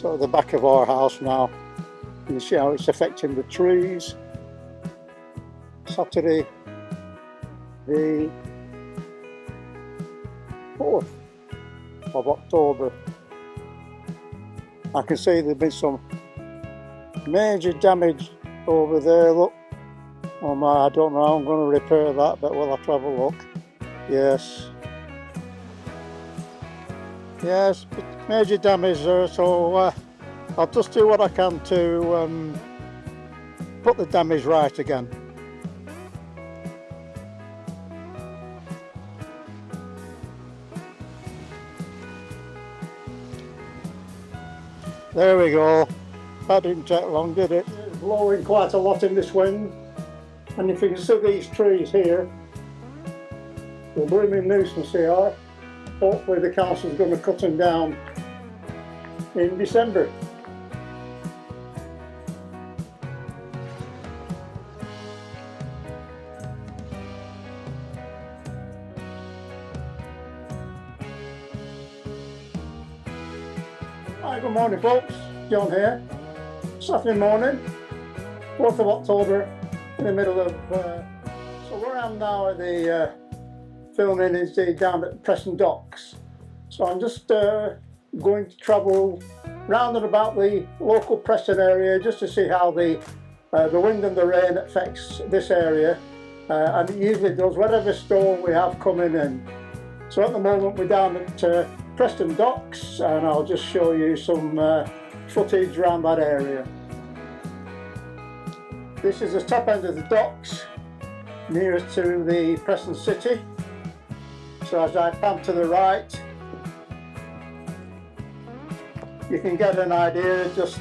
So at the back of our house now, you can see how it's affecting the trees. Saturday the 4th of October. I can see there's been some major damage over there, look. Oh my, I don't know how I'm going to repair that, but we'll have to have a look. Yes. Yes, major damage there, so I'll just do what I can to put the damage right again. There we go. That didn't take long, did it? It's blowing quite a lot in this wind. And if you can see these trees here, the blooming nuisance they are. Hopefully the council's going to cut them down in December. Hi, good morning folks, John here. Saturday morning, 4th of October, in the middle of, so where I am now at the filming is down at Preston Docks. So I'm just going to travel round and about the local Preston area just to see how the wind and the rain affects this area. And it usually does, whatever storm we have coming in. So at the moment we're down at Preston Docks, and I'll just show you some footage around that area. This is the top end of the docks, nearest to the Preston City. So as I pan to the right, you can get an idea of just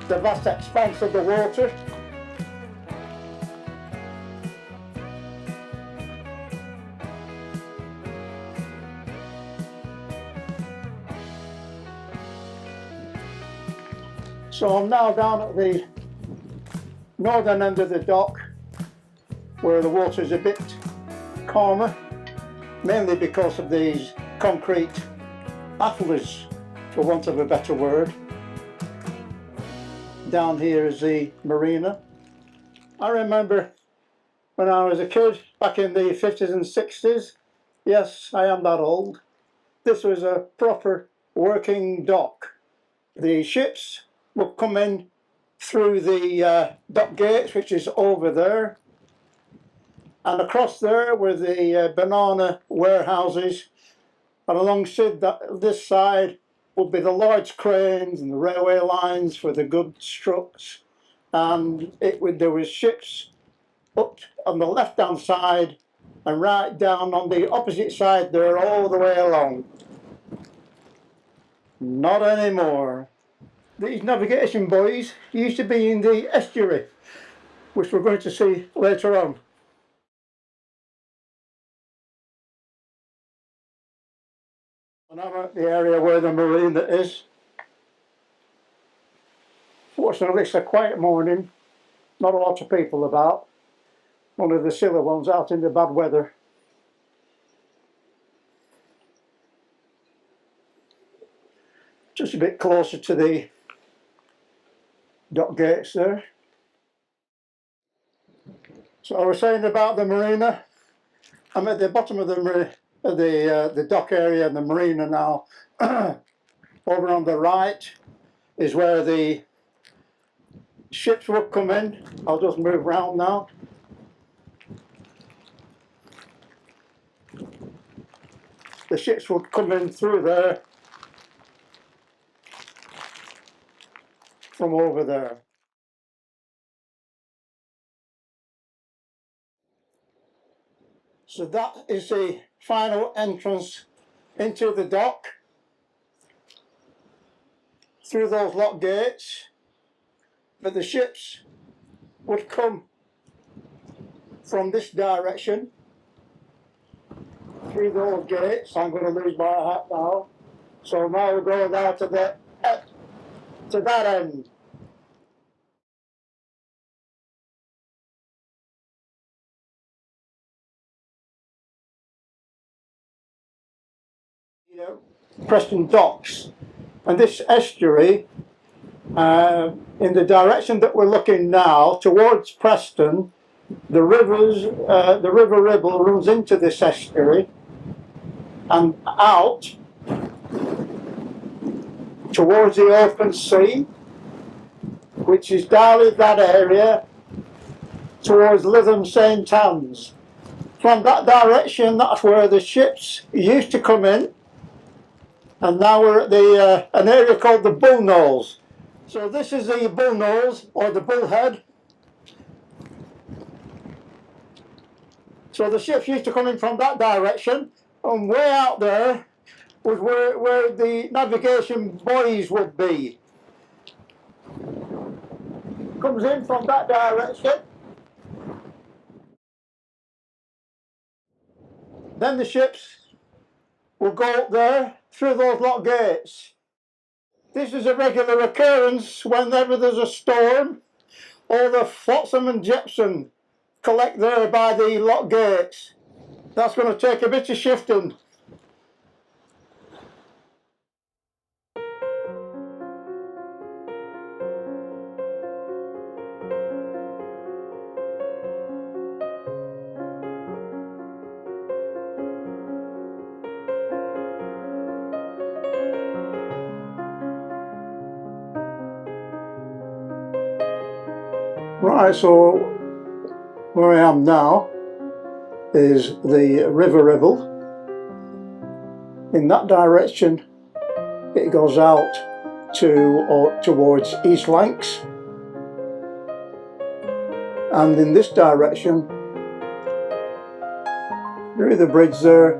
the vast expanse of the water. So I'm now down at the northern end of the dock, where the water is a bit calmer, mainly because of these concrete atlas, for want of a better word. Down here is the marina. I remember when I was a kid, back in the 50s and 60s, yes, I am that old, this was a proper working dock. The ships would come in through the dock gates, which is over there, and across there were the banana warehouses, and alongside this side would be the large cranes and the railway lines for the goods trucks, and there was ships up on the left hand side and right down on the opposite side there all the way along. Not anymore. These navigation buoys used to be in the estuary, which we're going to see later on. And I'm at the area where the marina is. Fortunately it's a quiet morning, not a lot of people about. One of the silly ones out in the bad weather. Just a bit closer to the dock gates there. So I was saying about the marina. I'm at the bottom of the dock area and the marina now. Over on the right is where the ships will come in. I'll just move round now. The ships would come in through there from over there. So that is the final entrance into the dock through those lock gates, but the ships would come from this direction through those gates. I'm going to lose my hat now. So now we're going down to that end. You know, Preston Docks, And this estuary, in the direction that we're looking now, towards Preston, the River Ribble runs into this estuary and out towards the open sea, which is down in that area towards Lytham St Anne's. From that direction, that's where the ships used to come in, and now we're at an area called the Bull Knolls. So this is the Bull Knolls, or the Bullhead. So the ships used to come in from that direction, and way out there was where the navigation buoys would be. Comes in from that direction. Then the ships will go up there through those lock gates. This is a regular occurrence whenever there's a storm. All the flotsam and jetsam collect there by the lock gates. That's going to take a bit of shifting. Right, so where I am now is the River Ribble. In that direction it goes out towards East Lancs, and in this direction through the bridge there,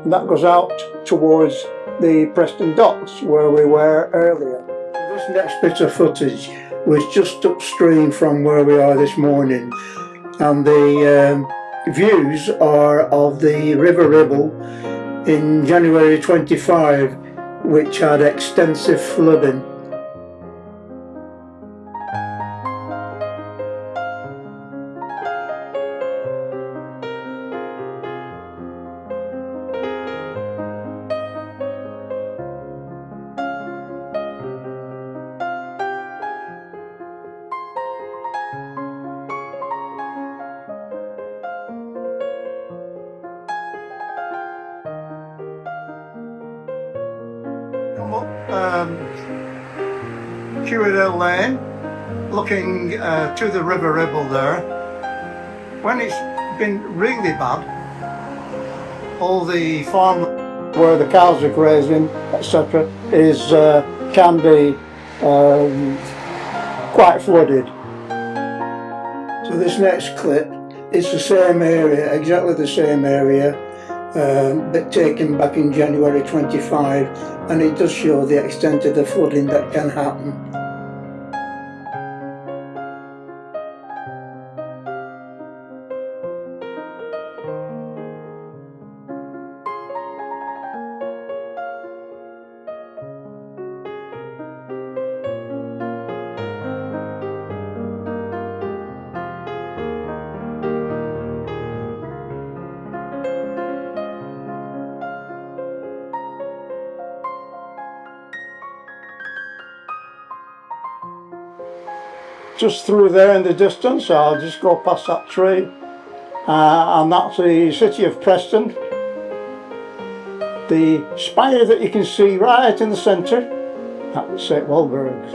and that goes out towards the Preston docks where we were earlier. This next bit of footage was just upstream from where we are this morning, and the views are of the River Ribble in January 25, which had extensive flooding. Hewerdale Lane, looking to the River Ribble there. When it's been really bad, all the farm where the cows are grazing, etc., can be quite flooded. So this next clip is the same area, exactly the same area, but taken back in January 25, and it does show the extent of the flooding that can happen. Just through there in the distance, I'll just go past that tree, and that's the city of Preston. The spire that you can see right in the centre, that's St Walburg's.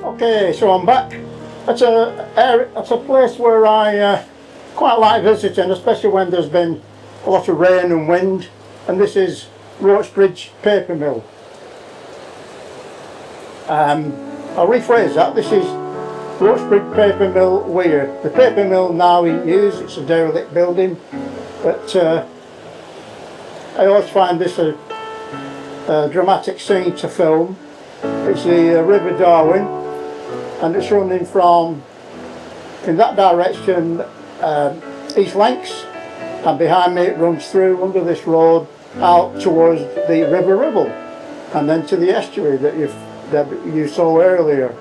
Okay, so I'm back. That's a place where I quite like visiting, especially when there's been a lot of rain and wind, and this is Roachbridge Paper Mill. I'll rephrase that, this is Roachbridge Paper Mill Weir. The paper mill now in use, it's a derelict building, but I always find this a dramatic scene to film. It's the River Darwen, and it's running from, in that direction, East Lancs, and behind me it runs through under this road out towards the River Ribble, and then to the estuary that you saw earlier.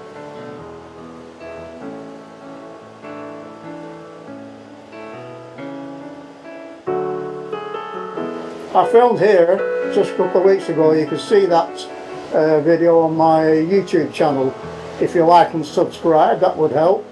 I filmed here just a couple of weeks ago. You can see that video on my YouTube channel. If you like and subscribe, that would help.